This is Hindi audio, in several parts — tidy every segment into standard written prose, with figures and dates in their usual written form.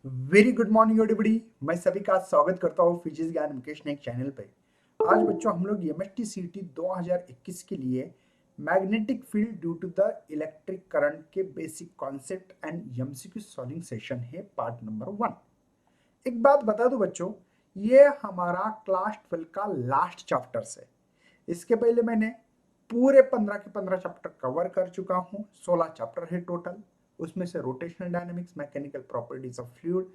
Very good morning everybody. मैं सभी का स्वागत करता हूँ फिजिक्स ज्ञान मुकेश नाइक चैनल पे। आज बच्चों हम लोग एमएसटी सीटी 2021 के लिए magnetic field due to the electric current के basic concept and MCQ solving session है, पार्ट नंबर 1। एक बात बता दो बच्चों, ये हमारा क्लास 12 का लास्ट चैप्टर्स है। इसके पहले मैंने पूरे 15 के 15 चैप्टर कवर कर चुका हूँ। 16 चैप्टर है टोटल। उसमें से rotational dynamics, mechanical properties of fluid,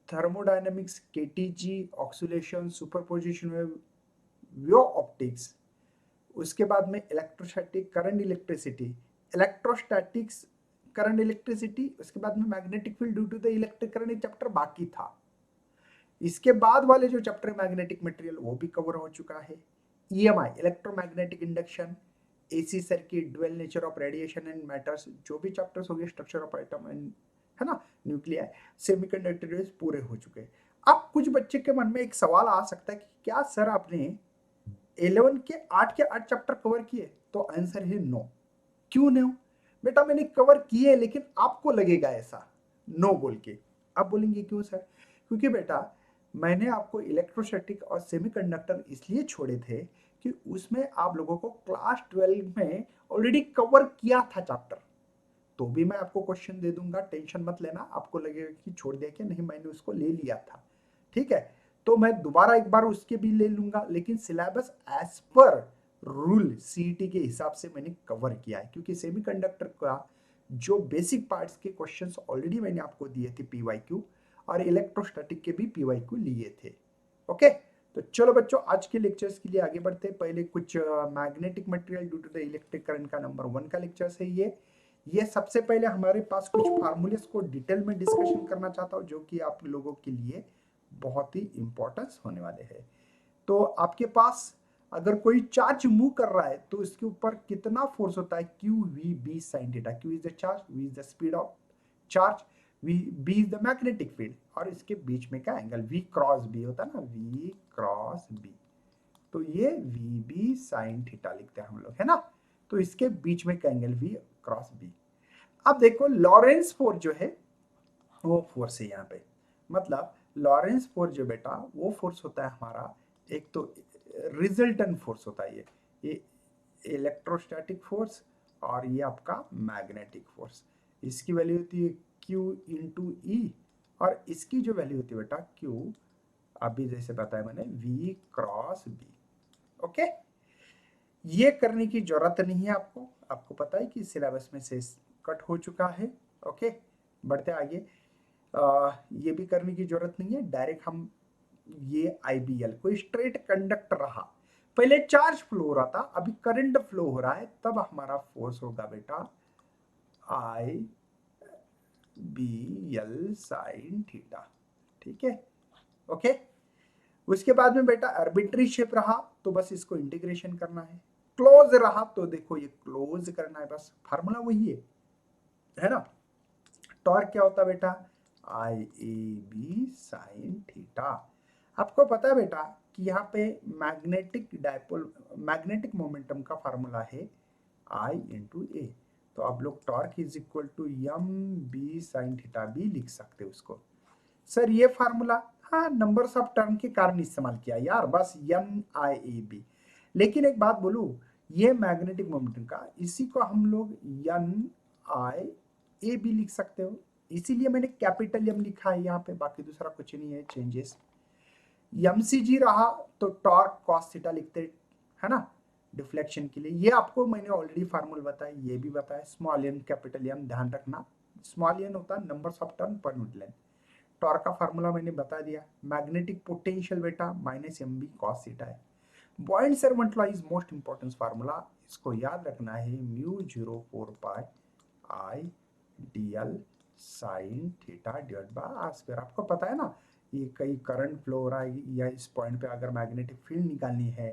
thermodynamics, KTG, oscillation, superposition wave, view optics, उसके बाद में electrostatic current electricity, electrostatics current electricity, उसके बाद में magnetic field due to the electric current chapter बाकी था। इसके बाद वाले जो चैप्टर मैग्नेटिक मटेरियल वो भी कवर हो चुका है। EMI, electromagnetic induction, AC circuit, dual nature of radiation and matters, जो भी चैप्टर्स हो गए, स्ट्रक्चर ऑफ एटम एंड, है ना, न्यूक्लियर, सेमीकंडक्टर पूरे हो चुके हैं। अब कुछ बच्चे के मन में एक सवाल आ सकता है कि क्या सर आपने 11 के 8 के 8 चैप्टर कवर किए? तो आंसर है नो। क्यों नो? बेटा मैंने कवर किए, लेकिन आपको लगेगा ऐसा नो बोल के। आप बोलेंगे क्यों सर? क्योंकि बेटा मैंने आपको इलेक्ट्रोस्टैटिक और सेमीकंडक्टर इसलिए छोड़े थे कि उसमें आप लोगों को क्लास 12 में ऑलरेडी कवर किया था चैप्टर। तो भी मैं आपको क्वेश्चन दे दूंगा, टेंशन मत लेना। आपको लगेगा कि छोड़ दिया कि नहीं, मैंने उसको ले लिया था, ठीक है। तो मैं दोबारा एक बार उसके भी ले लूंगा, लेकिन syllabus as per rule CET के हिसाब से मैंने कवर किया है, क्योंकि सेमीकंडक्टर का जो बेसिक पार्ट्स के क्वेश्चंस ऑलरेडी मैंने आपको दिए थे पीवाईक्यू, और इलेक्ट्रोस्टैटिक के भी पीवाईक्यू लिए थे। ओके, तो चलो बच्चों आज के लेक्चर्स के लिए आगे बढ़ते हैं। पहले कुछ magnetic material due to the electric current का नंबर 1 का लेक्चर्स है ये सबसे पहले हमारे पास कुछ फार्मूलेस को डिटेल में डिस्कशन करना चाहता हूँ, जो कि आप लोगों के लिए बहुत ही इंपॉर्टेंस होने वाले हैं। तो आपके पास अगर कोई चार्ज मूव कर रहा है तो इसके ऊपर कितना फोर्स होता है? Q V B sine theta. Q is the charge, V is the speed of charge, V B is the magnetic field, और इसके बीच में का एंगल वी क्रॉस बी होता है ना, वी क्रॉस बी। तो ये वी बी साइन थीटा लिखते हैं हम लोग, है ना। तो इसके बीच में का एंगल वी क्रॉस बी। अब देखो लॉरेंस फोर्स जो है वो फोर्स है यहाँ पे। मतलब लॉरेंस फोर्स जो बेटा वो फोर्स होता है हमारा, एक तो रिजल्टेंट फोर्स होता है ये इलेक्ट्रोस्टैटिक फोर्स, और ये आपका मैग्नेटिक फोर्स। इसकी वैल्यू होती है Q इंटू ई, और इसकी जो वैल्यू होती है बेटा Q, अभी जैसे बताया मैंने, V क्रॉस B। ओके, ये करने की जरूरत नहीं है आपको। आपको पता है कि सिलेबस में से कट हो चुका है। ओके, बढ़ते आगे। ये भी करने की जरूरत नहीं है। डायरेक्ट हम ये आईबीएल कोई स्ट्रेट कंडक्टर रहा, पहले चार्ज फ्लो हो रहा था, अभी करंट फ्लो हो रहा है, तब हमारा फोर्स होगा बेटा आई बी एल साइन थीटा। ठीक है, ओके। उसके बाद में बेटा आर्बिट्री शेप रहा तो बस इसको इंटीग्रेशन करना है। क्लोज रहा तो देखो ये क्लोज करना है, बस फार्मूला वही है ना। टॉर्क क्या होता है बेटा? I A B sine theta. आपको पता है बेटा कि यहाँ पे मैग्नेटिक डायपोल, मैग्नेटिक मोमेंटम का फार्मूला है आई इंटू ए। तो आप लोग torque is equal to M B sine theta भी लिख सकते हो उसको। सर ये फार्मूला, हाँ, नंबर्स ऑफ टर्म के कारण इस्तेमाल किया यार, बस एन आई ए बी। लेकिन एक बात बोलूं, ये मैग्नेटिक मोमेंटम का, इसी को हम लोग एन आई ए बी लिख सकते हो। इसीलिए मैंने कैपिटल एम लिखा है यहाँ पे, बाकी दूसरा कुछ नहीं है चेंजेस। एम सी जी रहा तो टॉर्क कॉस थीटा लिखते, है ना, डिफ्लेक्शन के लिए। ये आपको मैंने ऑलरेडी फार्मूला बताया, ये भी बताया। स्मॉल एन कैपिटल एम ध्यान रखना, स्मॉल एन होता है numbers of turn per unit length. Torque का फार्मूला मैंने बता दिया। मैग्नेटिक पोटेंशियल बेटा minus M B cos theta है। Biot Savart law is most important formula, इसको याद रखना है, mu 0 4 pi I D L sine theta divide by R square. आपको पता है ना, ये कई करंट फ्लो हो रहा है, या इस पॉइंट पे अगर मैग्नेटिक फील्ड निकालनी है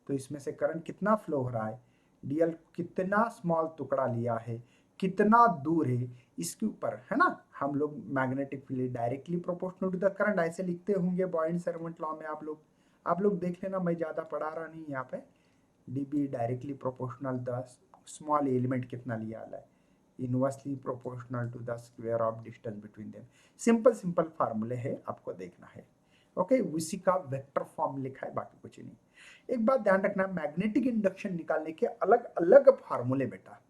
तो इसमें से करंट कितना फ्लो हो रहा है, डीएल कितना स्मॉल टुकड़ा लिया है, कितना दूर है, इसके ऊपर, है ना। हम लोग magnetic field directly proportional to the current ऐसे लिखते होंगे बॉइंड सर्वेंट लॉ में। आप लोग देख लेना, मैं ज़्यादा पढ़ा रहा नहीं यहाँ पे। D B directly proportional the small element कितना लिया है, inversely proportional to the square of distance between them. Simple फार्मूले है, आपको देखना है। ओके, उसी का वेक्टर फॉर्म लिखा है, बाकी कुछ नहीं। एक बात ध्यान रखना, मैग्नेटिक इंडक्शन निकालने के अलग अलग फार्मूले बेटा।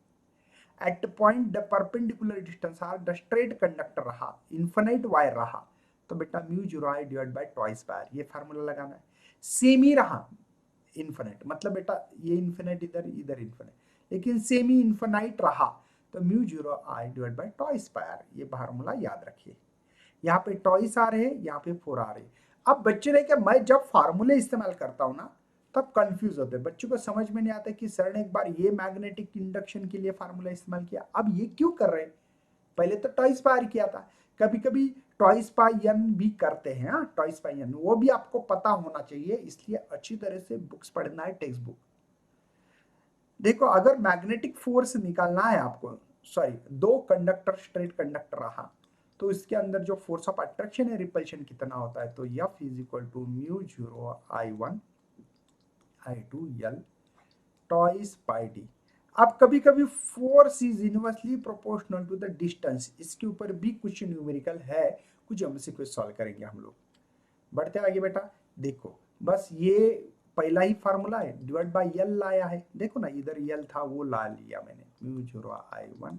At point the perpendicular distance R the straight conductor रहा, इन्फिनिट वायर रहा, तो बेटा mu zero I divide by twice wire, ये फार्मूला लगाना है। सेम ही रहा इन्फिनिट, मतलब बेटा ये इन्फिनिट इधर, इधर इन्फिनिट, लेकिन सेमी इन्फिनाइट रहा तो mu zero I divide by twice pi R, ये फार्मूला याद रखिए। यहाँ पे ट्वाइस आ रहे हैं, यहाँ पे 4 आ रहे हैं। अब बच्चे ने क्या, मैं जब फार्मूले इस्तेमाल करता हूँ ना तब कंफ्यूज होते हैं, बच्चों को समझ में नहीं आता कि सर ने एक बार ये मैग्नेटिक इंडक्शन के लिए फार्मूला इस्तेमाल किया, अब ये क्यों कर रहे हैं। पहले तो ट्वाइस पायर किया था, कभी कभी ट्वाइस बाय एन भी करते हैं। हाँ, ट्वाइस बाय एन वो भी आपको पता होना चाहिए, इसलिए अच्छी तरह से बुक्स पढ़ना है, टेक्स्ट बुक। देखो, अगर मैग्नेटिक फोर्स निकालना है आपको, सॉरी, दो कंडक्टर स्ट्रेट कंडक्टर रहा तो इसके अंदर जो फोर्स ऑफ अट्रैक्शन है, रिपल्शन कितना होता है, तो F is equal to mu zero I1 I2 L twice pi D. अब कभी कभी force is inversely proportional to the distance, इसके ऊपर भी कुछ न्यूमेरिकल है, कुछ हमसे कुछ सॉल्व करेंगे हम लोग। बढ़ते आगे बेटा, देखो बस ये पहला ही फार्मूला है, डिवाइड बाय एल लाया है, देखो ना इधर एल था वो ला लिया मैंने, mu zero I1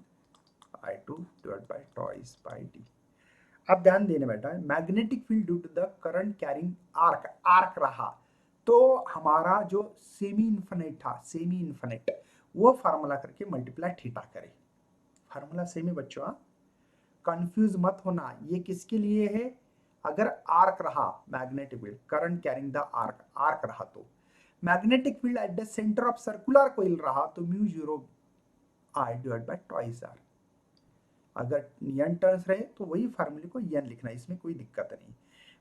I2 divide by twice by D. अब ध्यान देना बेटा, magnetic field due to the current carrying arc, arc रहा तो हमारा जो सेमी इन्फिनिट था, सेमी इन्फिनिट, वो फार्मूला करके मल्टीप्लाई थीटा करें। फार्मूला सेम है बच्चों, कंफ्यूज मत होना, ये किसके लिए है, अगर आर्क रहा magnetic field, current carrying the arc, arc रहा तो magnetic field at the centre of circular coil रहा तो mu zero I divide by twice R. अगर एन टर्न्स रहे तो वही फार्मूले को एन लिखना है, इसमें कोई दिक्कत नहीं।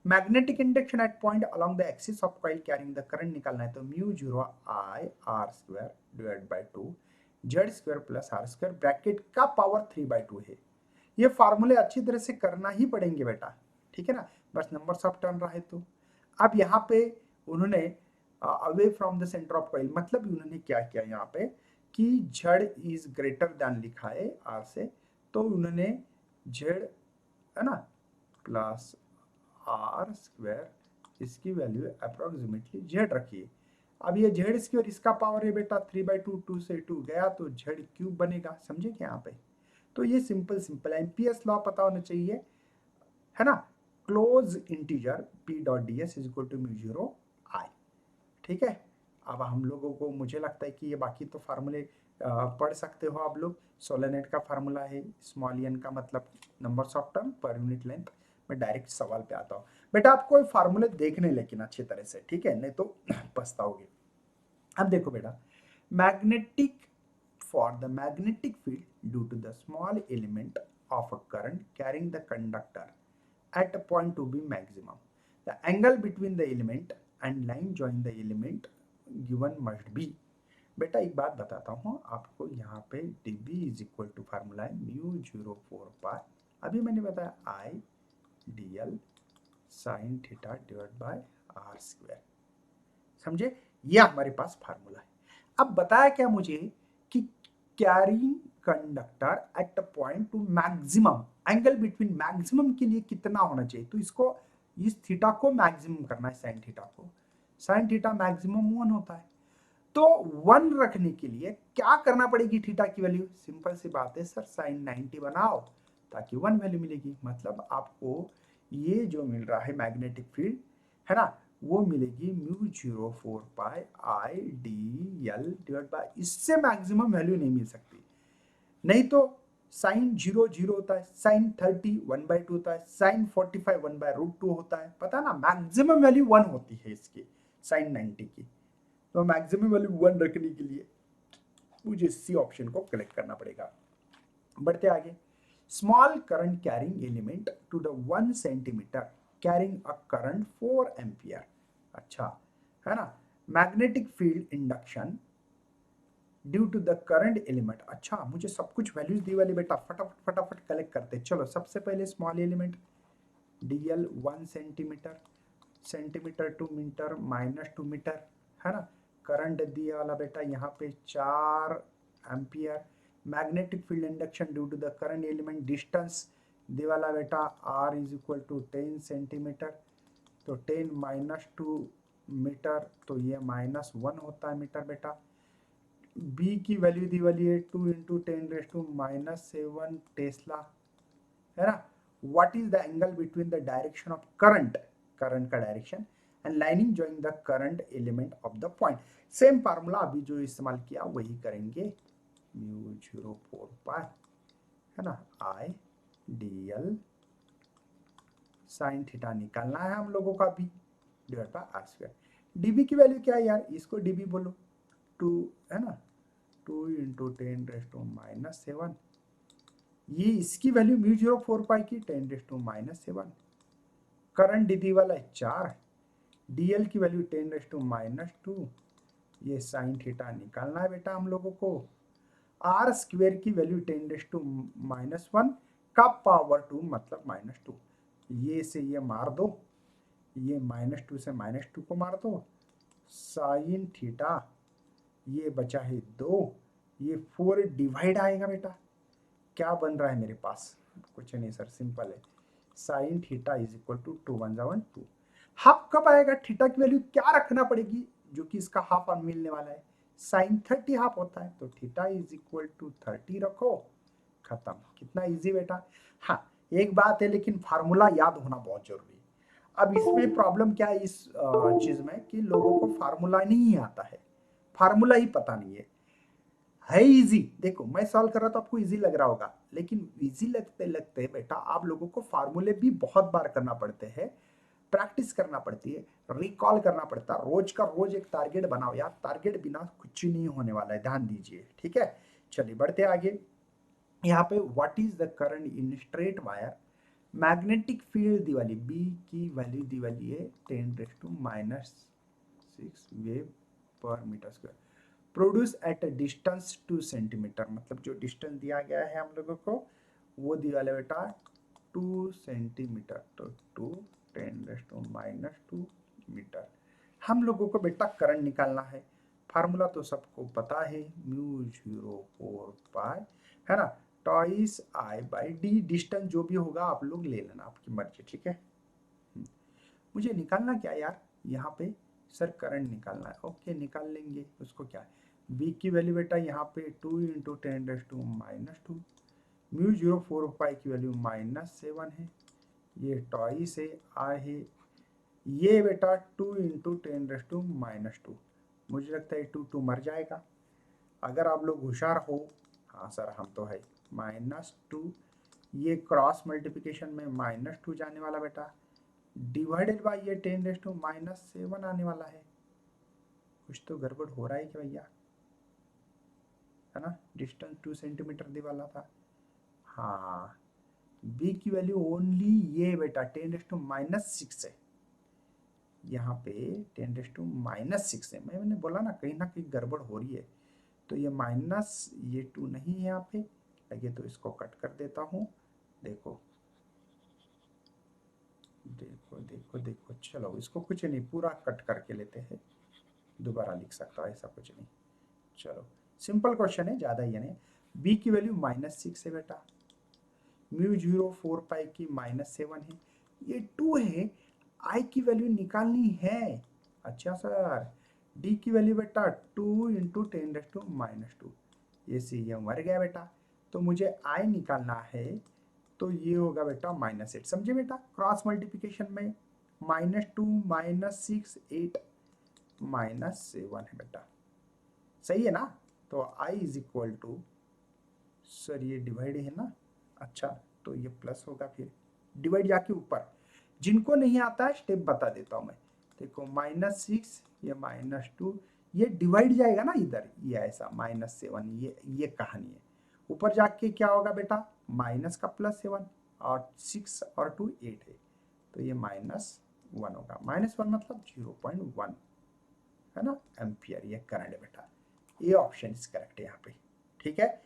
Magnetic induction at point along the axis of coil carrying the current निकालना है तो mu zero I R square divide by 2 Z square plus R square, bracket का पावर 3/2 है। ये फार्मूले अच्छी तरह से करना ही पड़ेंगे बेटा, ठीक है ना, बस नंबर्स ऑफ टर्न रहे तो। अब यहाँ पे उन्होंने away from the centre of coil, मतलब उन्होंने क्या किया यहाँ पे कि जेड इज ग्रेटर देन लिखा है आर से, तो उन्होंने जेड है ना प्लस आर स्क्वायर, इसकी वैल्यू अप्रोक्सीमेटली जेड रखिए। अब ये जेड स्क्वायर इसका पावर है बेटा 3/2, 2 से 2 गया तो जेड क्यूब बनेगा, समझे क्या यहाँ पे। तो ये सिंपल है, एमपीएस लॉ पता होना चाहिए, है ना, closed integral P dot D S is equal to mu zero I, ठीक है। अब हम लोगों को, मुझे लगता है कि ये बाकी तो फार्मूले पढ़ सकते हो आप लोग। सोलेनेट का फार्मूला है, स्मॉल एन का मतलब numbers of turn per unit length. मैं डायरेक्ट सवाल पे आता हूँ बेटा, आपको फार्मूले देखने लेकिन अच्छी तरह से, ठीक है, नहीं तो पछताओगे। अब देखो बेटा, magnetic for the magnetic field due to the small element of a current carrying the conductor at a point to be maximum. The angle between the element and line join the element given must be. बेटा एक बात बताता हूँ आपको, यहाँ पे dB is equal to formula है म्यू जीरो 4 पाई, अभी मैंने बताया I D L sine theta divide by R square, समझे, ये हमारे पास फार्मूला है। अब बताया क्या मुझे कि carrying conductor at a point two maximum, angle between maximum के लिए कितना होना चाहिए, तो इसको, इस थीटा को मैक्सिमम करना है, साइन थीटा को, साइन थीटा मैक्सिमम 1 होता है, तो 1 रखने के लिए क्या करना पड़ेगी थीटा की वैल्यू, सिंपल सी बात है सर, साइन 90 बनाओ ताकि 1 वैल्यू मिलेगी, मतलब आपको ये जो मिल रहा है मैग्नेटिक फील्ड, है ना, वो मिलेगी mu zero 4 pi I D L divide by, इससे मैक्सिमम वैल्यू नहीं मिल सकती, नहीं तो साइन 0 होता है, साइन 30 1/2 होता है, साइन 45 1/√2 होता है, पता ना, मैक्सिमम वैल्यू 1 होती है इसकी, साइन 90 की। तो मैक्सिमम वैल्यू 1 रखने के लिए मुझे सी ऑप्शन को कलेक्ट करना पड़ेगा। बढ़ते आगे, small current carrying element to the 1 centimetre carrying a current 4 ampere, अच्छा है ना, magnetic field induction due to the current element, अच्छा मुझे सब कुछ वैल्यूज दी वाली बेटा, फटाफट फटाफट कलेक्ट करते, चलो सबसे पहले small element DL 1 centimetre, centimetre to metre minus 2 metre, है ना, करंट दिया वाला बेटा यहाँ पे 4 ampere, magnetic field induction due to the current element distance दे वाला बेटा r is equal to 10 centimetre, तो 10 माइनस 2 मीटर, तो ये -1 होता है मीटर बेटा। b की वैल्यू दी वाली है 2 इंटू 10⁻⁻7 टेस्ला, है ना। What is the angle between the direction of current, current का direction and lining joining the current element of the point. Same formula अभी जो इस्तेमाल किया वही करेंगे, μ04 पाई, है ना, I D L sine theta निकालना है हम लोगों का भी, divide by R square. DB की वैल्यू क्या है यार, इसको डीबी बोलो, 2 है ना, 2 इंटू 10⁻⁻7, ये इसकी वैल्यू μ04 पाई की 10⁻⁻7। करंट डी वाला है 4, डीएल की वैल्यू 10⁻², ये साइन थीटा निकालना है बेटा हम लोगों को। आर स्क्वायर की वैल्यू 10⁻1 का पावर 2 मतलब -2, ये से ये मार दो, ये -2 से -2 को मार दो, साइन थीटा ये बचा है 2, ये 4 डिवाइड आएगा बेटा, क्या बन रहा है मेरे पास, कुछ नहीं सर, सिंपल है, sine theta is equal to 2 1 1 2। Half कब आएगा, थीटा की वैल्यू क्या रखना पड़ेगी, जो कि इसका हाफ मिलने वाला है, साइन 30 हाफ होता है, तो थीटा इज इक्वल टू 30 रखो, खत्म। कितना इजी बेटा। हाँ एक बात है, लेकिन फार्मूला याद होना बहुत जरूरी है। अब इसमें प्रॉब्लम क्या है इस चीज में कि लोगों को फार्मूला नहीं आता है, फार्मूला ही पता नहीं है इजी। देखो मैं सॉल्व कर रहा था, आपको इजी लग रहा होगा, लेकिन इजी लगते लगते बेटा आप लोगों को फार्मूले भी बहुत बार करना पड़ते हैं, प्रैक्टिस करना पड़ती है, रिकॉल करना पड़ता है, रोज का रोज एक टारगेट बनाओ यार, टारगेट बिना कुछ नहीं होने वाला है, ध्यान दीजिए, ठीक है। चलिए बढ़ते आगे। यहाँ पे what is the current in straight wire, magnetic field दी वाली बी की वैल्यू दी वाली है 10⁻⁻6 वेव per metre square, produce at a distance 2 centimetre, मतलब जो डिस्टेंस दिया गया है हम लोगों को वो दिया वाला बेटा 2 सेंटीमीटर, तो 2 10⁻² मीटर। हम लोगों को बेटा करंट निकालना है, फार्मूला तो सबको पता है, μ04 पाई, है ना, twice I by D, distance जो भी होगा आप लोग ले लेना, आपकी मर्जी, ठीक है। मुझे निकालना क्या यार, यहाँ पे सर करंट निकालना है, ओके निकाल लेंगे, उसको क्या है, बी की वैल्यू बेटा यहाँ पे 2 इंटू 10⁻², μ04 पाई की वैल्यू -7 है, ये टॉइस है, आई है, ये बेटा 2 इंटू 10⁻², मुझे लगता है 2 मर जाएगा, अगर आप लोग होशियार हो, हाँ सर हम तो है, -2, ये क्रॉस मल्टीप्लिकेशन में -2 जाने वाला बेटा, डिवाइडेड बाय ये 10⁻⁻7 आने वाला है। कुछ तो गड़बड़ हो रहा है क्या भैया, है ना, डिस्टेंस 2 सेंटीमीटर दे वाला था। हाँ b की वैल्यू ओनली ये बेटा 10⁻6 है, यहाँ पे 10⁻6 है, मैंने बोला ना कहीं गड़बड़ हो रही है, तो ये माइनस ये 2 नहीं है यहाँ पे लगे, तो इसको कट कर देता हूँ, देखो देखो देखो देखो, चलो इसको कुछ नहीं, पूरा कट करके लेते हैं, दोबारा लिख सकता हूँ, ऐसा कुछ नहीं, चलो सिंपल क्वेश्चन है, ज़्यादा ये नहीं। b की वैल्यू -6 है बेटा, μ04 पाई की -7 है, ये 2 है, i की वैल्यू निकालनी है, अच्छा सर, d की वैल्यू बेटा 2 इंटू 10⁻², ये सी ये मर गया बेटा, तो मुझे i निकालना है, तो ये होगा बेटा -8, समझे बेटा, क्रॉस मल्टीप्लिकेशन में -2 -6 8 -7 है बेटा, सही है ना। तो i is equal to, sir ये डिवाइड है ना, अच्छा तो ये प्लस होगा, फिर डिवाइड जाके ऊपर, जिनको नहीं आता है स्टेप बता देता हूं मैं, देखो -6 ये -2, ये डिवाइड जाएगा ना इधर, ये ऐसा -7, ये कहानी है, ऊपर जाके क्या होगा बेटा, माइनस का +7, और 6 और 2 8 है, तो ये -1 होगा, -1 मतलब 0.1, है ना एम्पियर, ये करंट है बेटा, ये ऑप्शन इज करेक्ट है यहाँ पे, ठीक है।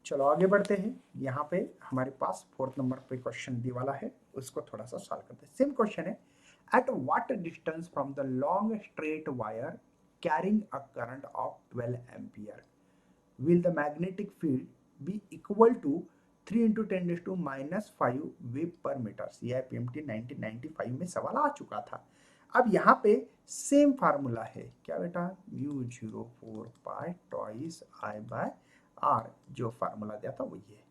चलो आगे बढ़ते हैं, यहाँ पे हमारे पास 4th नंबर पे क्वेश्चन दी वाला है, उसको थोड़ा सा सॉल्व करते हैं। सेम क्वेश्चन है, at what distance from the long straight wire carrying a current of 12 ampere will the magnetic field be equal to 3 into 10⁻⁻5 weber per metre. CIPMT 1995 में सवाल आ चुका था। अब यहाँ पे सेम फार्मूला है क्या बेटा, μ04 टॉइस I बाय आर, जो फार्मूला दिया था वही है।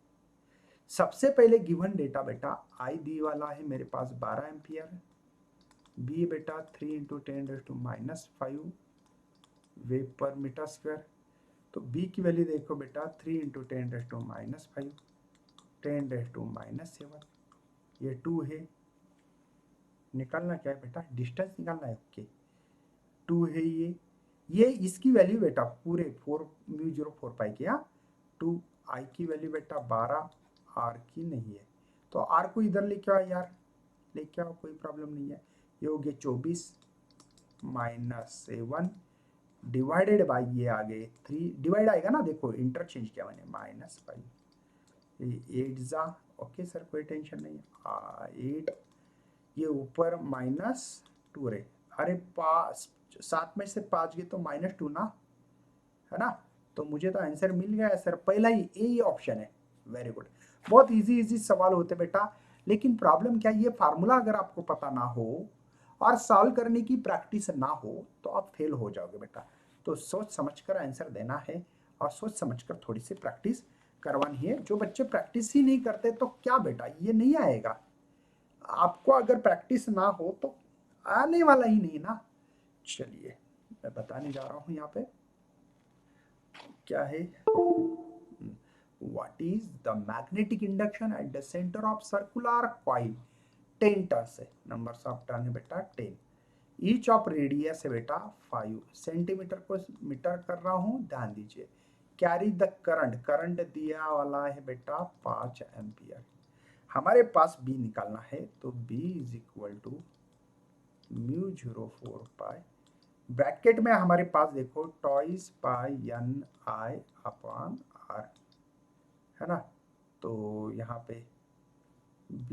सबसे पहले गिवन डेटा बेटा I दी वाला है मेरे पास 12 एम्पियर, बी बेटा 3 into 10⁻⁵ web per metre square. तो बी की वैल्यू देखो बेटा 3 इंटू 10⁻⁵ 10⁻⁷, ये 2 है। निकालना क्या है बेटा, डिस्टेंस निकालना है। ओके 2 है ये इसकी वैल्यू बेटा पूरे 4 μ04 पाई किया 2। I की वैल्यू बेटा 12, R की नहीं है तो R को इधर लेके आओ यार, लेके आओ, कोई प्रॉब्लम नहीं है। ये हो गया 24 -7 डिवाइडेड बाई ये आ गए 3, डिवाइड आएगा ना, देखो इंटरचेंज किया मैंने, -5 8 जा। ओके सर कोई टेंशन नहीं, 8 ये ऊपर -2 रे, अरे 7 में से 5 गए तो -2 ना, है ना। तो मुझे तो आंसर मिल गया सर, पहला ही ए ऑप्शन है। वेरी गुड, बहुत इजी सवाल होते बेटा। लेकिन प्रॉब्लम क्या है, ये फार्मूला अगर आपको पता ना हो और सॉल्व करने की प्रैक्टिस ना हो तो आप फेल हो जाओगे बेटा। तो सोच समझकर आंसर देना है और सोच समझकर थोड़ी सी प्रैक्टिस करवानी है। जो बच्चे प्रैक्टिस ही नहीं करते तो क्या बेटा ये नहीं आएगा। आपको अगर प्रैक्टिस ना हो तो आने वाला ही नहीं ना। चलिए मैं बताने जा रहा हूं यहाँ पे क्या है। What is the magnetic induction at the center of circular coil? 10 turns है, नंबर्स ऑफ टर्न है बेटा 10। ईच ऑफ रेडियस है बेटा 5 सेंटीमीटर को मीटर कर रहा हूं, ध्यान दीजिए। कैरी द करंट, करंट दिया वाला है बेटा 5 एम्पियर। हमारे पास बी निकालना है तो B is equal to μ04 pi, bracket में हमारे पास देखो twice pi N I upon R, है ना। तो यहाँ पे b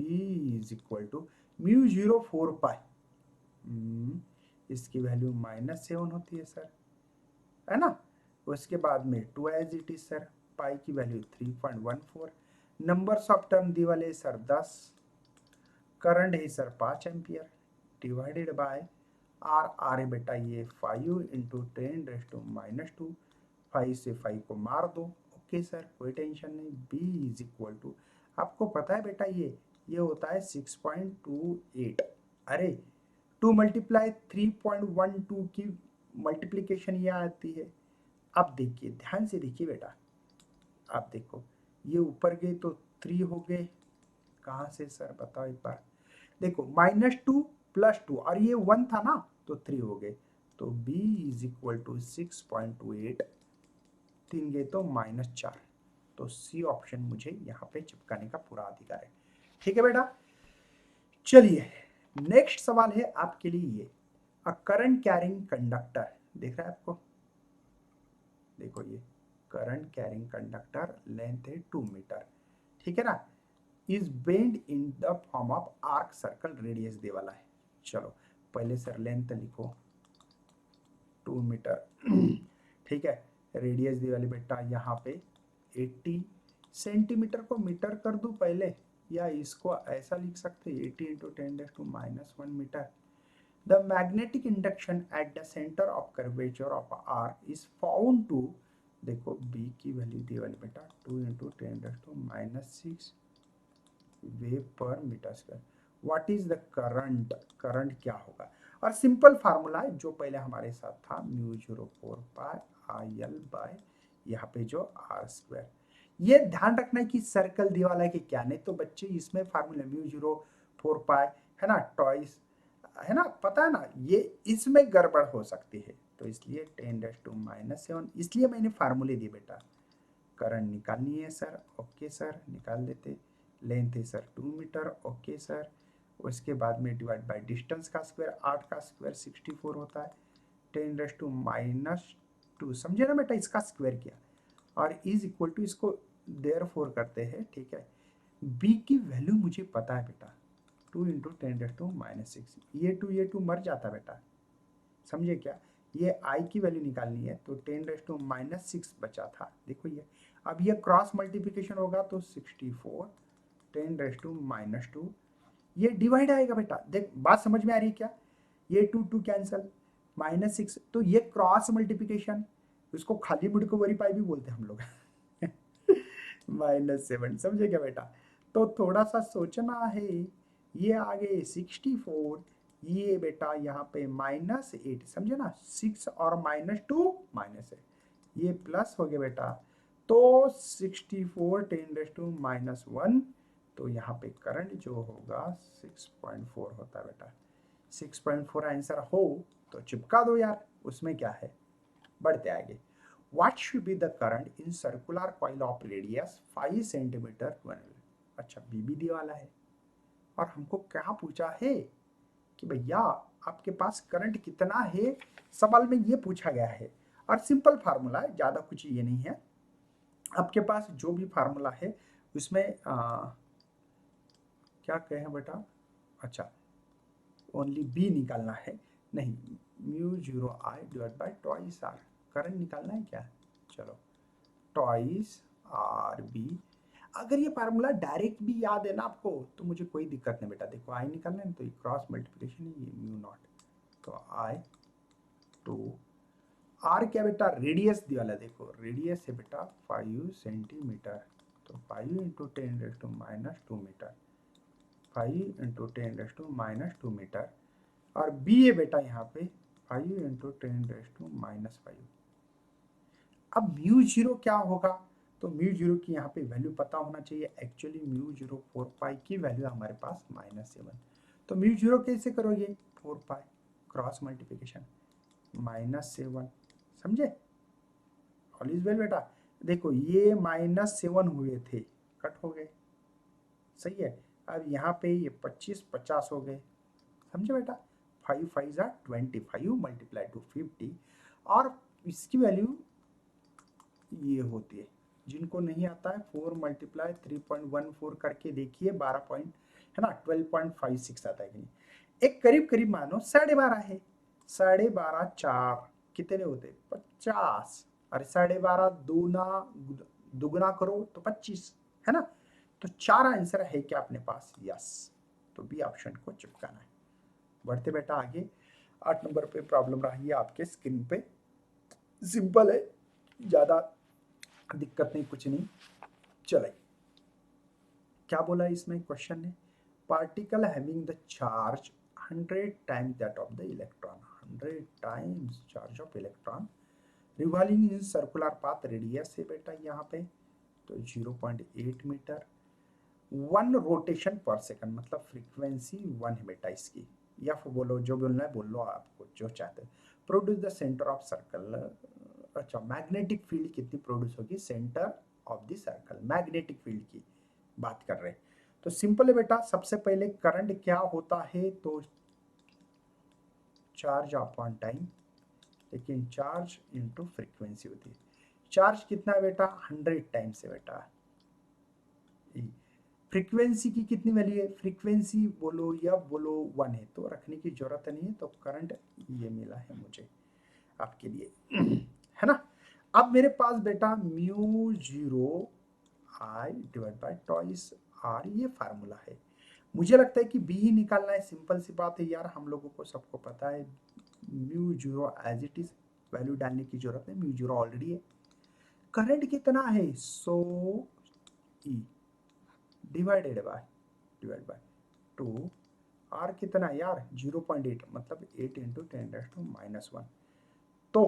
is equal to μ04 pi, इसकी वैल्यू -7 होती है सर, है ना। उसके बाद में 2 as it is sir, pi की वैल्यू 3.14, नंबर्स ऑफ टर्म दी वाले सर 10, करंट है sir 5 ampere divided by R, R है बेटा ये 5 इंटू 10⁻², 5 से 5 को मार दो। ओके सर कोई टेंशन नहीं। बी इज इक्वल टू, आपको पता है बेटा ये होता है 6.28, अरे 2 मल्टीप्लाई 3.12 की मल्टीप्लीकेशन ये आती है। अब देखिए ध्यान से देखिए बेटा, आप देखो ये ऊपर गए तो 3 हो गए, कहाँ से सर बताओ एक बार, देखो -2 +2 और ये 1 था ना तो 3 हो गए। तो b इज इक्वल टू 6.28, 3 गए तो -4, तो सी ऑप्शन मुझे यहाँ पे चिपकाने का पूरा अधिकार है। ठीक है बेटा। चलिए नेक्स्ट सवाल है आपके लिए ये, अ करंट कैरिंग कंडक्टर, देख रहा है आपको, देखो ये करंट कैरिंग कंडक्टर, लेंथ है 2 मीटर, ठीक है ना, is bend in the form of arc circle, radius दे वाला है। चलो पहले सर लेंथ लिखो 2 मीटर, ठीक है, रेडियस दे वाली बेटा यहाँ पे 80 सेंटीमीटर को मीटर कर दूं पहले, या इसको ऐसा लिख सकते 80 into 10⁻⁻1 metre. The magnetic induction at the centre of curvature of arc is found to, देखो बी की वैल्यू दी वाली बेटा 2 इंटू 10⁻⁻6 वेव per metre square. What is the current, current क्या होगा, और सिंपल फार्मूला है जो पहले हमारे साथ था μ04 पाई IL बाय यहाँ पे जो आर स्क्वायर। ये ध्यान रखना है कि सर्कल दिवाला है कि क्या, नहीं तो बच्चे इसमें फार्मूला μ04 पाई है ना, टॉइस है ना, पता है ना, ये इसमें गड़बड़ हो सकती है। तो इसलिए 10⁻⁻7, इसलिए मैंने फार्मूले दिए बेटा। करंट निकालनी है सर, ओके सर निकाल देते। लेंथ है सर 2 मीटर, ओके सर। उसके बाद में डिवाइड बाय डिस्टेंस का स्क्वायर, 8 का स्क्वायर 64 होता है, 10⁻⁻2, समझे ना बेटा, इसका स्क्वायर किया और इज इक्वल टू, इसको देयरफॉर करते हैं, ठीक है। बी की वैल्यू मुझे पता है बेटा 2 इंटू 10⁻⁻6, ये 2 मर जाता बेटा, समझे क्या। ये आई की वैल्यू निकालनी है तो 10⁻⁻6 बचा था, देखो ये अब ये क्रॉस मल्टीप्लिकेशन होगा तो 64 10⁻², ये डिवाइड आएगा बेटा। देख बात समझ में आ रही है क्या? ये 2 कैंसल, -6, तो ये क्रॉस मल्टीप्लिकेशन, इसको खाली बुड को वरी पाई भी बोलते हैं हम लोग। -7, समझे क्या बेटा? तो थोड़ा सा सोचना है। ये आ गए 64, ये बेटा यहाँ पे -8, समझे ना? 6 और -2 -8, ये प्लस हो गया बेटा। तो 64 10⁻⁻1, तो यहाँ पे करंट जो होगा 6.4 होता है बेटा। 6.4 आंसर हो तो चिपका दो यार, उसमें क्या है। बढ़ते आगे। What should be the current in circular coil of radius 5 centimetre 12? अच्छा बीबीडी वाला है और हमको क्या पूछा है कि भैया आपके पास करंट कितना है, सवाल में ये पूछा गया है। और सिंपल फार्मूला है, ज़्यादा कुछ ये नहीं है। आपके पास जो भी फार्मूला है उसमें क्या कहें बेटा, अच्छा ओनली बी निकालना है, नहीं μ0I divide by twice R, current निकालना है क्या? चलो ट्वाइस आर बी। अगर ये फार्मूला डायरेक्ट भी याद है ना आपको तो मुझे कोई दिक्कत नहीं बेटा। देखो आई निकालना है तो ये क्रॉस मल्टीप्लिकेशन है, ये μ0, तो आई टू आर क्या बेटा, रेडियस दिया वाला, देखो रेडियस है बेटा 5 सेंटीमीटर, तो 5 इंटू 10⁻² मीटर, 5 इंटू 10⁻² मीटर। और बी है बेटा यहाँ पे 5 इंटू 10⁻⁵। अब μ0 क्या होगा, तो μ0 की यहाँ पे वैल्यू पता होना चाहिए। एक्चुअली μ0 4 पाई की वैल्यू हमारे पास -7, तो μ0 कैसे करोगे, 4 पाई क्रॉस मल्टीप्लिकेशन -7, समझे? ऑल इज वेल बेटा। देखो ये -7 हुए थे, कट हो गए, सही है। अब यहाँ पे ये 25 50 हो गए, समझे बेटा? 5 5 जा 25 मल्टीप्लाई टू 50, और इसकी वैल्यू ये होती है। जिनको नहीं आता है 4 मल्टीप्लाई 3.14 करके देखिए, 12 पॉइंट है ना, 12.56 आता है कि नहीं। एक करीब करीब मानो 12.5 है, 12.5 4 कितने होते, 50, अरे 12.5 दुगुना करो तो 25, है ना? तो 4 आंसर है क्या अपने पास? यस, तो बी ऑप्शन को चिपकाना है। बढ़ते बेटा आगे। 8 नंबर पे प्रॉब्लम रही है आपके स्क्रीन पे, सिंपल है, ज्यादा दिक्कत नहीं, कुछ नहीं। चले, क्या बोला इसमें क्वेश्चन ने, particle having the charge 100 times that of the electron, 100 times charge of electron revolving in circular path, radius है बेटा यहाँ पे तो 0.8 मीटर, 1 रोटेशन पर सेकंड, मतलब फ्रीक्वेंसी 1 है बेटा इसकी। या फिर बोलो, जो बोलना है बोल लो, आपको जो चाहते हैं। Produce the centre of circle, अच्छा मैग्नेटिक फील्ड कितनी प्रोड्यूस होगी, centre of the circle, magnetic field की बात कर रहे हैं। तो सिंपल है बेटा, सबसे पहले करंट क्या होता है, तो चार्ज अपॉन टाइम, लेकिन चार्ज इनटू फ्रीक्वेंसी होती है। चार्ज कितना है बेटा, 100 टाइम्स है बेटा। फ्रीक्वेंसी की कितनी वैल्यू है, फ्रीक्वेंसी बोलो या बोलो 1 है, तो रखने की जरूरत नहीं है। तो करंट ये मिला है मुझे आपके लिए, है ना? अब मेरे पास बेटा μ0 I divide by twice R, ये फार्मूला है। मुझे लगता है कि बी ही निकालना है, सिंपल सी बात है यार, हम लोगों को सबको पता है μ0 एज इट इज, वैल्यू डालने की जरूरत है, μ0 ऑलरेडी है। करंट कितना है 100 ई डिवाइड बाय 2, आर कितना यार 0.8, मतलब 8 इंटू 10⁻⁻1। तो